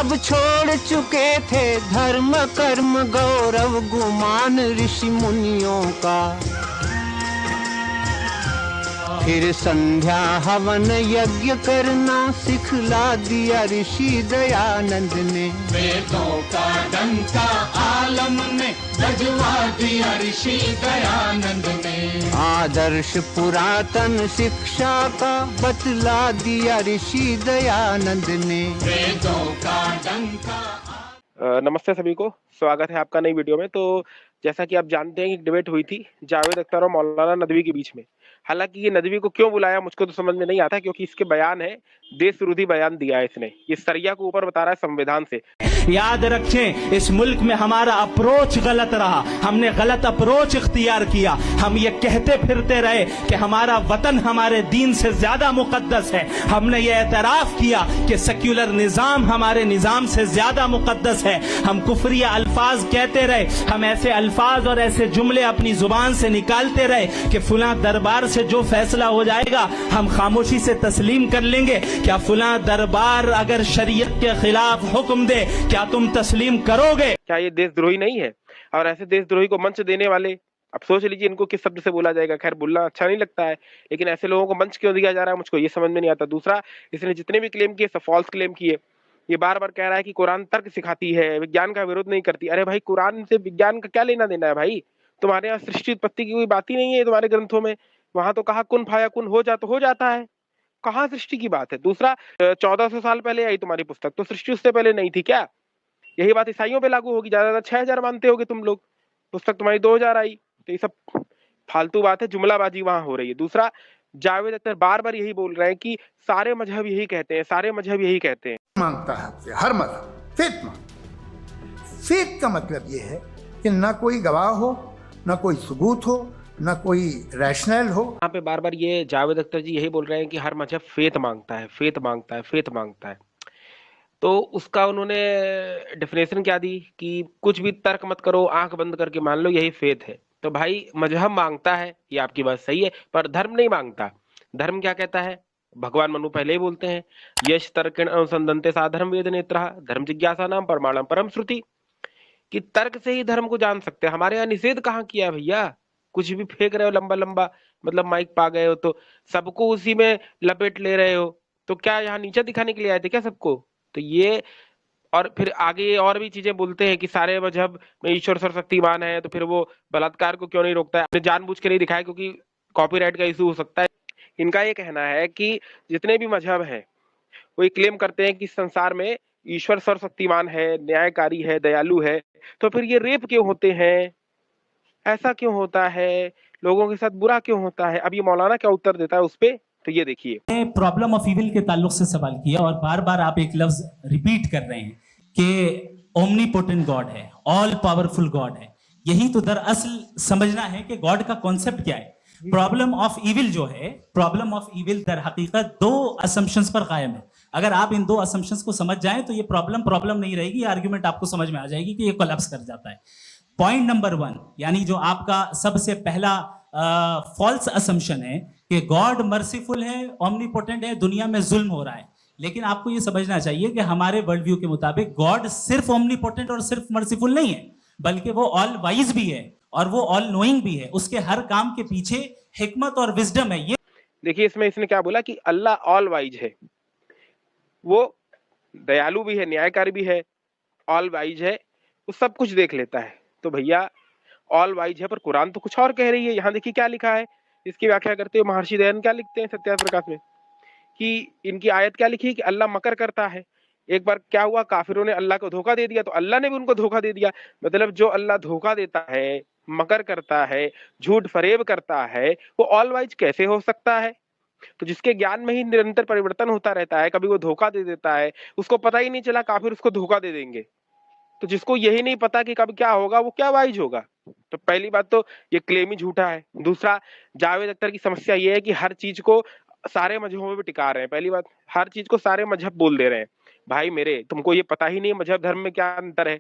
सब छोड़ चुके थे धर्म कर्म गौरव गुमान ऋषि मुनियों का। फिर संध्या हवन यज्ञ करना सिखला दिया ऋषि दयानंद ने। वेदों का डंका आलम में बजवा दिया ऋषि दयानंद ने। आदर्श पुरातन शिक्षा का बतला दिया ऋषि दयानंद ने। वेदों का डंका। नमस्ते सभी को, स्वागत है आपका नई वीडियो में। तो जैसा कि आप जानते हैं कि डिबेट हुई थी जावेद अख्तर और मौलाना नदवी के बीच में। हालांकि ये नदवी को क्यों बुलाया मुझको तो समझ में नहीं आता, क्योंकि इसके बयान है देश विरोधी बयान दिया है इसने। ये सरिया को ऊपर बता रहा है संविधान से। याद रखें, इस मुल्क में हमारा अप्रोच गलत रहा, हमने गलत अप्रोच इख्तियार किया। हम ये कहते फिरते रहे कि हमारा वतन हमारे दीन से ज्यादा मुकद्दस है। हमने ये एतराफ किया कि सेक्युलर निजाम हमारे निजाम से ज्यादा मुकद्दस है। हम कुफरिया अल्फाज कहते रहे, हम ऐसे अल्फाज और ऐसे जुमले अपनी जुबान से निकालते रहे कि फुला दरबार से जो फैसला हो जाएगा हम खामोशी से तस्लीम कर लेंगे। क्या फुला दरबार अगर शरीयत के खिलाफ हुक्म दे, क्या तुम तस्लीम करोगे? क्या ये देशद्रोही नहीं है? और ऐसे देशद्रोही को मंच देने वाले, अब सोच लीजिए इनको किस शब्द से बोला जाएगा। खैर बोलना अच्छा नहीं लगता है, लेकिन ऐसे लोगों को मंच क्यों दिया जा रहा है मुझको ये समझ में नहीं आता। दूसरा, इसने जितने भी क्लेम किए सब फॉल्स क्लेम किए। ये बार बार कह रहा है कि कुरान तर्क सिखाती है, विज्ञान का विरोध नहीं करती। अरे भाई, कुरान से विज्ञान का क्या लेना देना है भाई? तुम्हारे यहाँ सृष्टि उत्पत्ति की कोई बात ही नहीं है तुम्हारे ग्रंथों में। वहां तो कहा कुन फाया कुन, हो जाता है। कहाँ सृष्टि की बात है? दूसरा, 1400 साल पहले आई तुम्हारी पुस्तक, तो सृष्टि उससे पहले नहीं थी क्या? यही बात ईसाइयों पे लागू होगी। ज्यादा 6000 मानते होगे तुम लोग, पुस्तक तुम्हारी 2000 आई। तो ये सब फालतू बात है, जुमलाबाजी वहां हो रही है। दूसरा, जावेद अख्तर बार बार यही बोल रहे हैं कि सारे मजहब यही कहते हैं, सारे मजहब यही कहते हैं। मांगता है आपसे हर मजहब फेथ मांगता। फेथ का मतलब यह है कि ना कोई गवाह हो, ना कोई सबूत हो, ना कोई रैशनल हो। यहाँ पे बार बार ये जावेद अख्तर जी यही बोल रहे हैं कि हर मजहब फेथ मांगता है, फेथ मांगता है, फेथ मांगता है। तो उसका उन्होंने डेफिनेशन क्या दी कि कुछ भी तर्क मत करो, आंख बंद करके मान लो, यही फेथ है। तो भाई मजहब मांगता है, ये आपकी बात सही है, पर धर्म नहीं मांगता। धर्म क्या कहता है? भगवान मनु पहले ही बोलते हैं, यश तर्केण अनुसंधन्ते साधर्म वेद नेत्रः धर्म जिज्ञासा नाम प्रमाणम परम श्रुति। कि तर्क से ही धर्म को जान सकते हैं। हमारे यहाँ निषेध कहाँ किया है भैया? कुछ भी फेंक रहे हो लंबा लंबा, मतलब माइक पा गए हो तो सबको उसी में लपेट ले रहे हो। तो क्या यहाँ नीचे दिखाने के लिए आए थे क्या सबको? तो ये, और फिर आगे और भी चीजें बोलते हैं कि सारे मजहब में ईश्वर सर्वशक्तिमान है, तो फिर वो बलात्कार को क्यों नहीं रोकता है? आपने जानबूझ के नहीं दिखाया क्योंकि कॉपीराइट का इशू हो सकता है। इनका ये कहना है कि जितने भी मजहब हैं वो ये क्लेम करते हैं कि संसार में ईश्वर सर्वशक्तिमान है, न्यायकारी है, दयालु है। तो फिर ये रेप क्यों होते हैं, ऐसा क्यों होता है, लोगों के साथ बुरा क्यों होता है? अब ये मौलाना क्या उत्तर देता है उस पे, तो ये देखिए। प्रॉब्लम ऑफ इविल के ताल्लुक से सवाल किया और बार बार आप एक लफ्ज रिपीट कर रहे हैं कि ओमनीपोटेंट गॉड है, ऑल पावरफुल गॉड है। यही तो दरअसल समझना है कि गॉड का कॉन्सेप्ट क्या है। प्रॉब्लम ऑफ इविल जो है, प्रॉब्लम ऑफ इविल दर हकीकत दो असम्पशंस पर कायम है। अगर आप इन दो असम्पशंस को समझ जाएं तो ये प्रॉब्लम नहीं रहेगी, आर्ग्यूमेंट आपको समझ में आ जाएगी कि ये कोलैप्स कर जाता है। पॉइंट नंबर 1, यानी जो आपका सबसे पहला फॉल्स असम्पशन है कि गॉड मर्सीफुल है, ओमनीपोटेंट है, दुनिया में जुल्म हो रहा है। लेकिन आपको ये समझना चाहिए कि हमारे वर्ल्ड व्यू के मुताबिक गॉड सिर्फ ओमनीपोटेंट और सिर्फ मर्सीफुल नहीं है, बल्कि वो ऑल वाइज भी है और वो ऑल नोइंग भी है। उसके हर काम के पीछे हिकमत और विजडम है। ये देखिए, इसमें इसने क्या बोला कि अल्लाह ऑल वाइज है, वो दयालु भी है, न्यायकारी भी है, ऑल वाइज है, वो सब कुछ देख लेता है। तो भैया ऑल वाइज है, पर कुरान तो कुछ और कह रही है। यहाँ देखिए क्या लिखा है, इसकी व्याख्या करते हुए महर्षि दयानंद क्या लिखते हैं सत्यार्थ प्रकाश में, कि इनकी आयत क्या लिखी है कि अल्लाह मकर करता है। एक बार क्या हुआ, काफिरों ने अल्लाह को धोखा दे दिया, तो अल्लाह ने भी उनको धोखा दे दिया। मतलब जो अल्लाह धोखा देता है, मकर करता है, झूठ फरेब करता है, वो ऑल वाइज कैसे हो सकता है? तो जिसके ज्ञान में ही निरंतर परिवर्तन होता रहता है, कभी वो धोखा दे देता है, उसको पता ही नहीं चला, काफिर उसको धोखा दे देंगे। तो जिसको यही नहीं पता कि कब क्या होगा, वो क्या वाइज होगा? तो पहली बात तो ये क्लेम ही झूठा है। दूसरा, जावेद अख्तर की समस्या ये है कि हर चीज को सारे मजहबों में टिका रहे हैं। पहली बात, हर चीज को सारे मजहब बोल दे रहे हैं। भाई मेरे, तुमको ये पता ही नहीं मजहब धर्म में क्या अंतर है?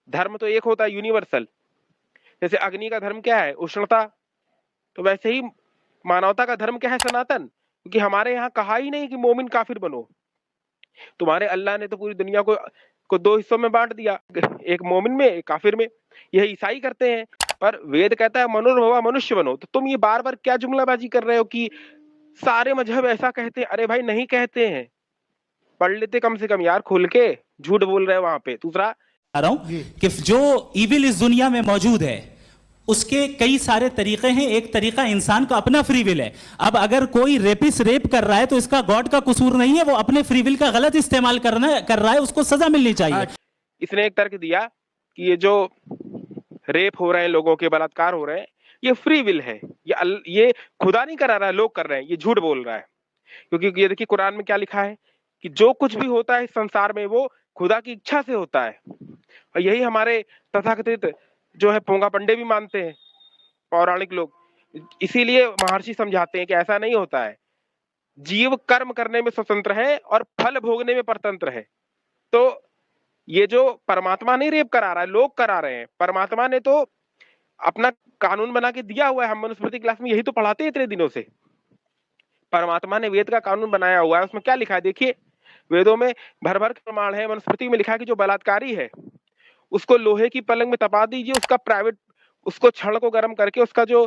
धर्म तो एक होता है यूनिवर्सल। जैसे अग्नि का धर्म क्या है? उष्णता। तो वैसे ही मानवता का धर्म क्या है? सनातन। क्योंकि हमारे यहाँ कहा ही नहीं कि मोमिन काफिर बनो। तुम्हारे अल्लाह ने तो पूरी दुनिया को दो हिस्सों में बांट दिया, एक मोमिन में एक काफिर में। यह ईसाई करते हैं, पर वेद कहता है मनुर्भवा मनुष्य बनो। तो तुम ये बार बार क्या जुमलाबाजी कर रहे हो कि सारे मजहब ऐसा कहते हैं? अरे भाई नहीं कहते हैं, पढ़ लेते कम से कम यार, खुल के झूठ बोल रहे हो वहां पे। दूसरा रहा हूं कि जो इविल इस दुनिया में मौजूद है उसके कई सारे तरीके हैं। एक तरीका इंसान का अपना फ्री विल है। अब अगर कोई रेपिस रेप कर रहा है तो इसका गॉड का कसूर नहीं है, वो अपने फ्री विल का गलत इस्तेमाल कर रहा है, उसको सजा मिलनी चाहिए। इसने एक तर्क दिया कि ये जो रेप हो रहे हैं, लोगों के बलात्कार हो रहे हैं, ये फ्री विल है, ये खुदा नहीं करा रहा है, लोग कर रहे हैं, ये झूठ बोल रहा है। क्योंकि ये देखिए कुरान में क्या लिखा है कि जो कुछ भी होता है इस संसार में वो खुदा की इच्छा से होता है। और यही हमारे तथाकथित जो है पोंगा पंडे भी मानते हैं, पौराणिक लोग। इसीलिए महर्षि समझाते हैं कि ऐसा नहीं होता है, जीव कर्म करने में स्वतंत्र है और फल भोगने में परतंत्र है। तो ये जो परमात्मा नहीं रेप करा रहा है, लोग करा रहे हैं। परमात्मा ने तो अपना कानून बना के दिया हुआ है, हम मनुस्मृति क्लास में यही तो पढ़ाते हैं इतने दिनों से। परमात्मा ने वेद का कानून बनाया हुआ है, उसमें क्या लिखा है देखिए, वेदों में भर भर के प्रमाण है। मनुस्मृति में लिखा है कि जो बलात्कारी है उसको लोहे की पलंग में तपा दीजिए, उसको छड़ को गर्म करके उसका जो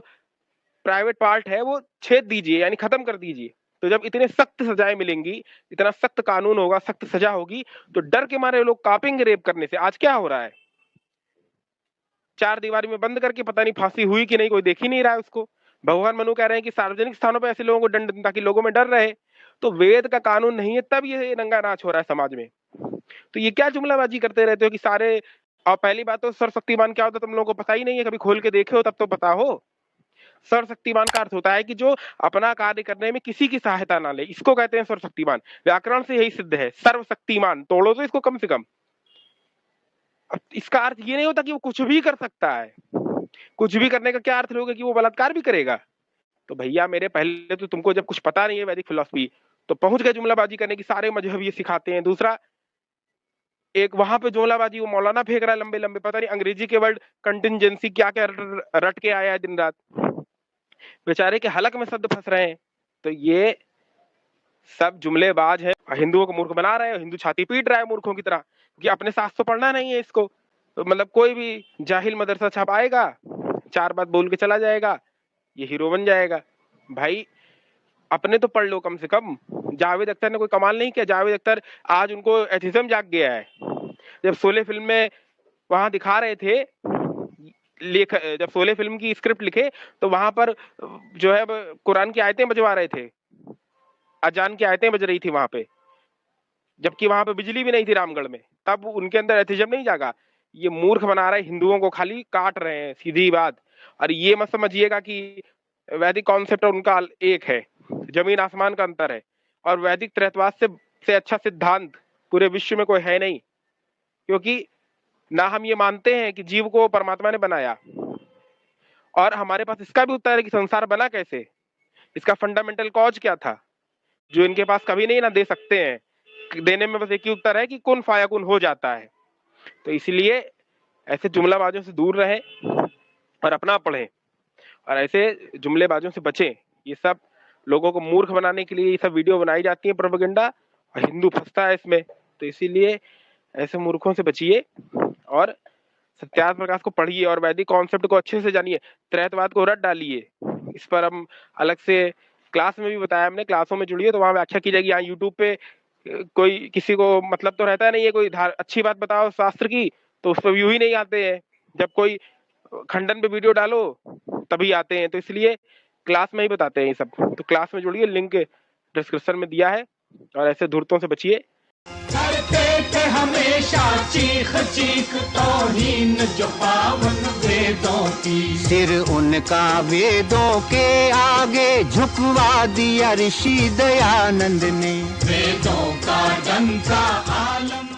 प्राइवेट पार्ट है वो छेद दीजिए, यानी खत्म कर दीजिए। तो जब इतने सख्त सजाएं मिलेंगी, इतना सख्त कानून होगा, सख्त सजा होगी, तो डर के मारे लोग कांपेंगे रेप करने से। आज क्या हो रहा है, 4 दीवारी में बंद करके पता नहीं फांसी हुई कि नहीं, कोई देख ही नहीं रहा है उसको। भगवान मनु कह रहे हैं कि सार्वजनिक स्थानों पर ऐसे लोगों को दंड, ताकि लोगों में डर रहे। तो वेद का कानून नहीं है, तब ये नंगा नाच हो रहा है समाज में। तो ये क्या जुमलाबाजी करते रहते हो कि सारे। और पहली बात तो सर्वशक्तिमान क्या होता है तुम लोगों को पता ही नहीं है, कभी खोल के देखे हो तब तो पता हो। सर्वशक्तिमान का अर्थ होता है कि जो अपना कार्य करने में किसी की सहायता ना ले, इसको कहते हैं सर्वशक्तिमान। व्याकरण से यही सिद्ध है, सर्वशक्तिमान। तोड़ो तो इसको कम से कम। अब इसका अर्थ ये नहीं होता कि वो कुछ भी कर सकता है। कुछ भी करने का क्या अर्थ लोगे कि वो बलात्कार भी करेगा? तो भैया मेरे, पहले तो तुमको जब कुछ पता नहीं है वैदिक फिलॉसफी, तो पहुंच गए जुमलाबाजी करने की सारे मजहब ये सिखाते हैं। दूसरा, एक वहां पे जुमलाबाजी वो मौलाना फेंक रहा है लंबे लंबे, पता नहीं अंग्रेजी के वर्ड कंटिंजेंसी क्या क्या रट के आया है दिन रात, बेचारे के हलक में शब्द फंस रहे हैं। तो ये सब जुमलेबाज है, हिंदुओं को मूर्ख बना रहे हैं। हिंदू छाती पीट रहा है मूर्खों की तरह, कि अपने साथ तो पढ़ना नहीं है इसको। तो मतलब कोई भी जाहिल मदरसा छाप आएगा, 4 बात बोल के चला जाएगा, ये हीरो बन जाएगा। भाई अपने तो पढ़ लो कम से कम। जावेद अख्तर ने कोई कमाल नहीं किया। जावेद अख्तर आज उनको एथिज्म जाग गया है। जब शोले फिल्म में वहां दिखा रहे थे, जब शोले फिल्म की स्क्रिप्ट लिखे तो वहां पर जो है कुरान की आयतें बजवा रहे थे, अजान की आयतें बज रही थी वहां पे, जबकि वहां पे बिजली भी नहीं थी रामगढ़ में। तब उनके अंदर एथिज्म नहीं जागा। ये मूर्ख बना रहे, हिंदुओं को खाली काट रहे हैं, सीधी बात। और ये मत समझिएगा कि वैदिक कॉन्सेप्ट और उनका एक है, जमीन आसमान का अंतर है। और वैदिक त्रैतवाद से अच्छा सिद्धांत पूरे विश्व में कोई है नहीं। क्योंकि ना हम ये मानते हैं कि जीव को परमात्मा ने बनाया, और हमारे पास इसका भी उत्तर है कि संसार बना कैसे, इसका फंडामेंटल कॉज क्या था, जो इनके पास कभी नहीं ना दे सकते हैं। देने में बस एक ही उत्तर है कि कुन फायाकुन हो जाता है। तो इसलिए ऐसे जुमलाबाजों से दूर रहें और अपना पढ़ें, और ऐसे जुमलेबाजों से बचें। ये सब लोगों को मूर्ख बनाने के लिए ये सब वीडियो बनाई जाती है, प्रोपेगेंडा, और हिंदू फंसता है इसमें। तो इसीलिए ऐसे मूर्खों से बचिए और सत्यार्थ प्रकाश को पढ़िए और वैदिक कॉन्सेप्ट को अच्छे से जानिए, त्रैतवाद को रट डालिए। इस पर हम अलग से क्लास में भी बताया हमने, क्लासों में जुड़िए तो वहां व्याख्या की जाएगी। यहाँ यूट्यूब पे कोई किसी को मतलब तो रहता नहीं है, कोई अच्छी बात बताओ शास्त्र की तो उस पर व्यू ही नहीं आते हैं। जब कोई खंडन पे वीडियो डालो तभी आते हैं। तो इसलिए क्लास में ही बताते हैं ये सब। तो क्लास में जुड़िए, लिंक डिस्क्रिप्शन में दिया है, और ऐसे धूर्तों से बचिए। करते थे हमेशा चीख चीख तौहीन जो पावन वेदों की, सिर उनका वेदों के आगे झुकवा दिया ऋषि दयानंद ने। वेदों का डंका आलम